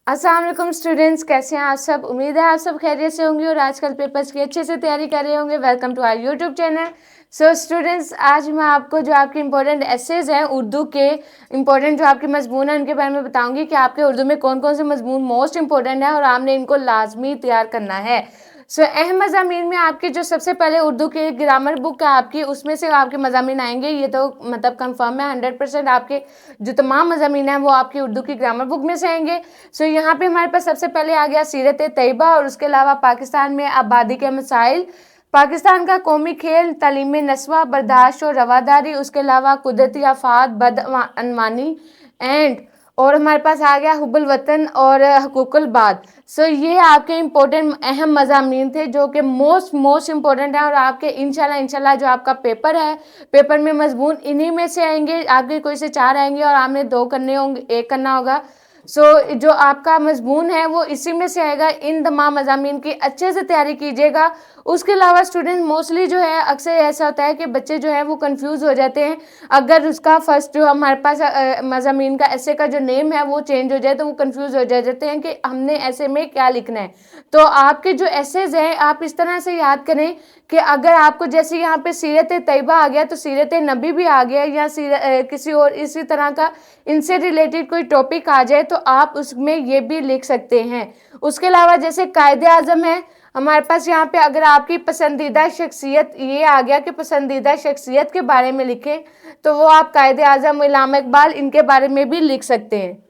अस्सलाम वालेकुम स्टूडेंट्स, कैसे हैं आप सब। उम्मीद है आप सब खैरियत से होंगे और आजकल पेपर्स की अच्छे से तैयारी कर रहे होंगे। Welcome to our YouTube channel. So students, आज मैं आपको जो आपके इंपॉर्टेंट एसेज हैं उर्दू के, इंपॉर्टेंट जो आपके मजमून हैं उनके बारे में बताऊंगी कि आपके उर्दू में कौन कौन से मजमून मोस्ट इंपॉर्टेंट है और आपने इनको लाजमी तैयार करना है। सो अहम मज़ामीन में आपकी जो सबसे पहले उर्दू की ग्रामर बुक है आपकी, उसमें से आपके मज़ामीन आएंगे। ये तो मतलब कंफर्म है 100%। आपके जो तमाम मज़ामीन हैं वो आपकी उर्दू की ग्रामर बुक में से आएंगे। सो यहाँ पे हमारे पास सबसे पहले आ गया सीरत तैयबा और उसके अलावा पाकिस्तान में आबादी के मसाइल, पाकिस्तान का कौमी खेल, तालीम नस्वा, बर्दाश्त और रवादारी, उसके अलावा कुदरती आफात, बदअनवानी एंड और हमारे पास आ गया हुब्बुल वतन और हकूकुल बाद। सो ये आपके इम्पोर्टेंट अहम मज़ामीन थे जो कि मोस्ट इम्पोर्टेंट है और आपके इंशाल्लाह जो आपका पेपर है, पेपर में मजमून इन्हीं में से आएंगे। आपके कोई से 4 आएंगे और आपने 2 करने होंगे, 1 करना होगा। जो आपका मजमून है वो इसी में से आएगा। इन तमाम मज़ामीन की अच्छे से तैयारी कीजिएगा। उसके अलावा स्टूडेंट मोस्टली जो है अक्सर ऐसा होता है कि बच्चे जो है वो कंफ्यूज हो जाते हैं। अगर उसका फर्स्ट जो हमारे पास मज़ामीन का ऐसे का जो नेम है वो चेंज हो जाए तो वो कंफ्यूज हो जाते हैं कि हमने ऐसे में क्या लिखना है। तो आपके जो एसेज हैं आप इस तरह से याद करें कि अगर आपको जैसे यहाँ पे सीरत तैयबा आ गया तो सीरत नबी भी आ गया, या किसी और इसी तरह का इनसे रिलेटेड कोई टॉपिक आ जाए तो आप उसमें ये भी लिख सकते हैं। उसके अलावा जैसे कायदे आज़म है हमारे पास, यहाँ पे अगर आपकी पसंदीदा शख्सियत ये आ गया कि पसंदीदा शख्सियत के बारे में लिखें तो वो आप कायदे आज़म, इल्हाम इकबाल, इनके बारे में भी लिख सकते हैं।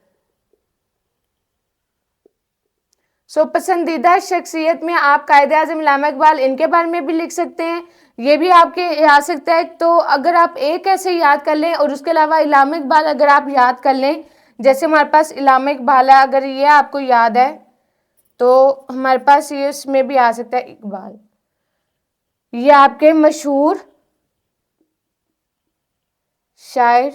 पसंदीदा शख्सियत में आप कायदे आज़म, इल्हाम इकबाल, इनके बारे में भी लिख सकते हैं। ये भी आपके आ सकता है। तो अगर आप एक ऐसे याद कर लें और उसके अलावा इल्हाम इकबाल अगर आप याद कर लें, जैसे हमारे पास इल्हाम इकबाल है, अगर ये आपको याद है तो हमारे पास ये इसमें भी आ सकता है इकबाल। ये आपके मशहूर शायर,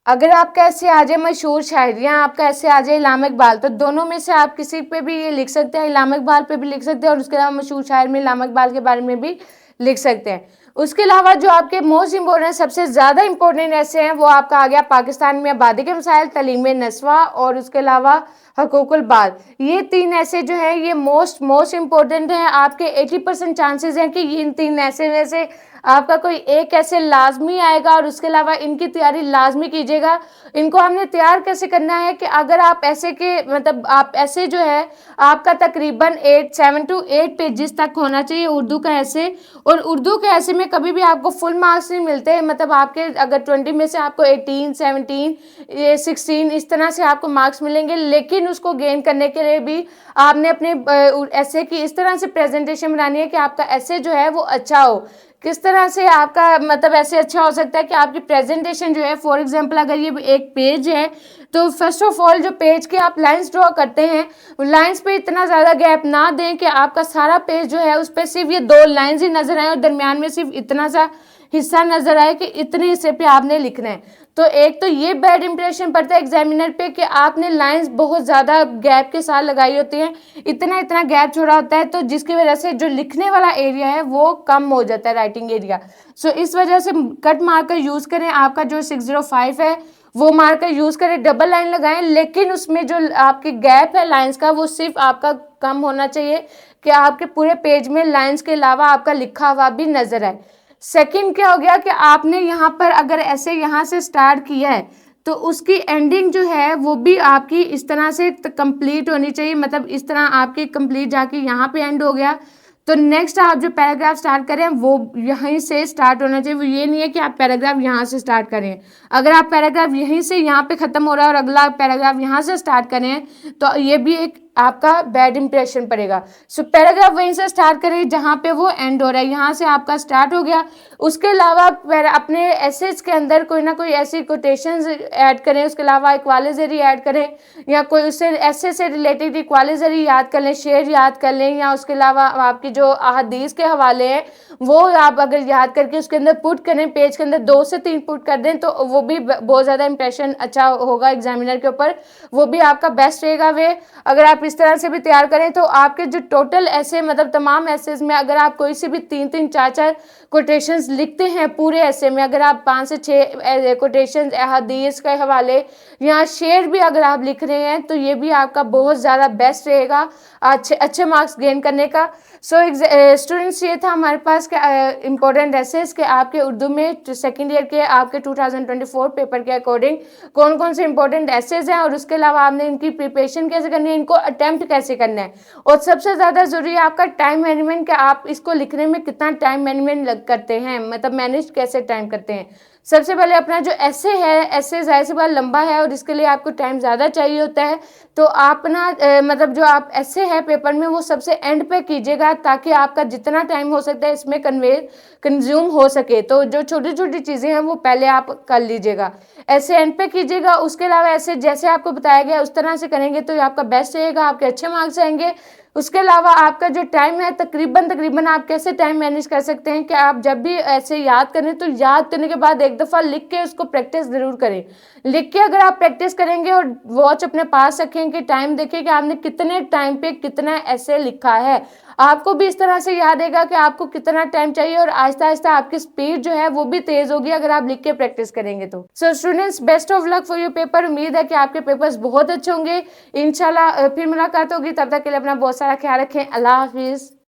अगर आपका ऐसे आ जाए मशहूर शायर या आपका ऐसे आ जाए इल्हाम इकबाल, तो दोनों में से आप किसी पे भी ये लिख सकते हैं। इल्हाम इकबाल पे भी लिख सकते हैं और उसके अलावा मशहूर शायर में इल्हाम इकबाल के बारे में भी लिख सकते हैं। उसके अलावा जो आपके मोस्ट इंपॉर्टेंट, सबसे ज़्यादा इंपॉर्टेंट ऐसे हैं वो आपका आ गया पाकिस्तान में आबादी के मसाइल, तालीम नस्वा और उसके अलावा हकूकुल बाद। ये 3 ऐसे जो है ये मोस्ट इंपॉर्टेंट हैं। आपके 80% चांसेस हैं कि ये इन 3 ऐसे में से आपका कोई एक ऐसे लाजमी आएगा और उसके अलावा इनकी तैयारी लाजमी कीजिएगा। इनको हमने तैयार कैसे करना है कि अगर आप ऐसे के मतलब आप ऐसे जो है आपका तकरीबन 7 to 8 पेजेस तक होना चाहिए उर्दू का ऐसे। और उर्दू के ऐसे में कभी भी आपको फुल मार्क्स नहीं मिलते, मतलब आपके अगर 20 में से आपको 18, 17, 16 इस तरह से आपको मार्क्स मिलेंगे। लेकिन उसको गेन करने के लिए भी आपने अपने ऐसे की इस तरह से प्रेजेंटेशन बनानी है कि आपका ऐसे जो है वो अच्छा हो। किस तरह से आपका मतलब ऐसे अच्छा हो सकता है कि आपकी प्रेजेंटेशन जो है, फॉर एग्जांपल अगर ये एक पेज है तो फर्स्ट ऑफ ऑल जो पेज के आप लाइंस ड्रॉ करते हैं, लाइंस पे इतना ज़्यादा गैप ना दें कि आपका सारा पेज जो है उस पर सिर्फ ये 2 लाइंस ही नजर आए और दरमियान में सिर्फ इतना सा हिस्सा नजर आए कि इतने हिस्से पे आपने लिखना है। तो एक तो ये बैड इंप्रेशन पड़ता है एग्जामिनर पे कि आपने लाइंस बहुत ज़्यादा गैप के साथ लगाई होती हैं, इतना गैप छोड़ा होता है, तो जिसकी वजह से जो लिखने वाला एरिया है वो कम हो जाता है, राइटिंग एरिया। इस वजह से कट मार्कर यूज़ करें। आपका जो 605 है वो मार्कर यूज़ करें, डबल लाइन लगाएं, लेकिन उसमें जो आपकी गैप है लाइंस का वो सिर्फ आपका कम होना चाहिए कि आपके पूरे पेज में लाइंस के अलावा आपका लिखा हुआ भी नजर आए। सेकंड क्या हो गया कि आपने यहाँ पर अगर ऐसे यहाँ से स्टार्ट किया है तो उसकी एंडिंग जो है वो भी आपकी इस तरह से कंप्लीट होनी चाहिए, मतलब इस तरह आपकी कंप्लीट जाके यहाँ पे एंड हो गया तो नेक्स्ट आप जो पैराग्राफ स्टार्ट करें वो यहीं से स्टार्ट होना चाहिए। वो ये नहीं है कि आप पैराग्राफ यहाँ से स्टार्ट करें। अगर आप पैराग्राफ यहीं से यहाँ पे ख़त्म हो रहा है और अगला पैराग्राफ यहाँ से स्टार्ट करें तो ये भी एक आपका बैड इंप्रेशन पड़ेगा। पैराग्राफ वहीं से स्टार्ट करें जहाँ पे वो एंड हो रहा है, यहाँ से आपका स्टार्ट हो गया। उसके अलावा अपने एसेज के अंदर कोई ना कोई ऐसी कोटेशंस ऐड करें, उसके अलावा इक्वालिजरी ऐड करें या कोई उससे ऐसे से रिलेटेड इक्वालिजरी याद कर लें, शेर याद कर लें, या उसके अलावा आपकी जो अहादीस के हवाले हैं वो आप अगर याद करके उसके अंदर पुट करें, पेज के अंदर 2 से 3 पुट कर दें तो वो भी बहुत ज़्यादा इंप्रेशन अच्छा होगा एग्जामिनर के ऊपर, वो भी आपका बेस्ट रहेगा वे। अगर आप इस तरह से भी तैयार करें तो आपके जो टोटल ऐसे मतलब तमाम ऐसेज में अगर आप कोई से भी 3-3 4-4 कोटेशंस लिखते हैं पूरे ऐसे में, अगर आप 5 से 6 कोटेशंस हदीस के हवाले या शेर भी अगर आप लिख रहे हैं तो ये भी आपका बहुत ज़्यादा बेस्ट रहेगा अच्छे अच्छे मार्क्स गेन करने का। सो स्टूडेंट्स ये था हमारे पास के इम्पोर्टेंट एसेस के आपके उर्दू में सेकेंड ईयर के आपके 2024 पेपर के अकॉर्डिंग कौन कौन से इंपॉर्टेंट एसेज हैं और उसके अलावा आपने इनकी प्रिपरेशन कैसे करनी है, इनको अटेम्प्ट कैसे करना है, और सबसे ज़्यादा ज़रूरी है आपका टाइम मैनेजमेंट, कि आप इसको लिखने में कितना टाइम मैनेजमेंट करते हैं, मतलब मैनेज कैसे टाइम करते हैं। सबसे पहले अपना जो ऐसे है, ऐसे ज़ाहिर सी बात लंबा है और इसके लिए आपको टाइम ज़्यादा चाहिए होता है, तो आप ना मतलब जो आप ऐसे है पेपर में वो सबसे एंड पे कीजिएगा ताकि आपका जितना टाइम हो सकता है इसमें कंज्यूम हो सके। तो जो छोटी छोटी चीज़ें हैं वो पहले आप कर लीजिएगा, ऐसे एंड पे कीजिएगा। उसके अलावा ऐसे जैसे आपको बताया गया उस तरह से करेंगे तो आपका बेस्ट रहेगा, आपके अच्छे मार्क्स आएंगे। उसके अलावा आपका जो टाइम है तकरीबन आप कैसे टाइम मैनेज कर सकते हैं कि आप जब भी ऐसे याद करें तो याद करने के बाद एक दफ़ा लिख के उसको प्रैक्टिस ज़रूर करें। लिख के अगर आप प्रैक्टिस करेंगे और वॉच अपने पास रखेंगे, टाइम देखें कि आपने कितने टाइम पे कितना ऐसे लिखा है, आपको भी इस तरह से याद आएगा कि आपको कितना टाइम चाहिए और आहिस्ता आहिस्ता आपकी स्पीड जो है वो भी तेज़ होगी अगर आप लिख के प्रैक्टिस करेंगे तो। So students, best of luck for your paper. उम्मीद है कि आपके पेपर्स बहुत अच्छे होंगे। इंशाल्लाह फिर मुलाकात होगी, तब तक के लिए अपना बहुत सारा ख्याल रखें। अल्लाह हाफिज़।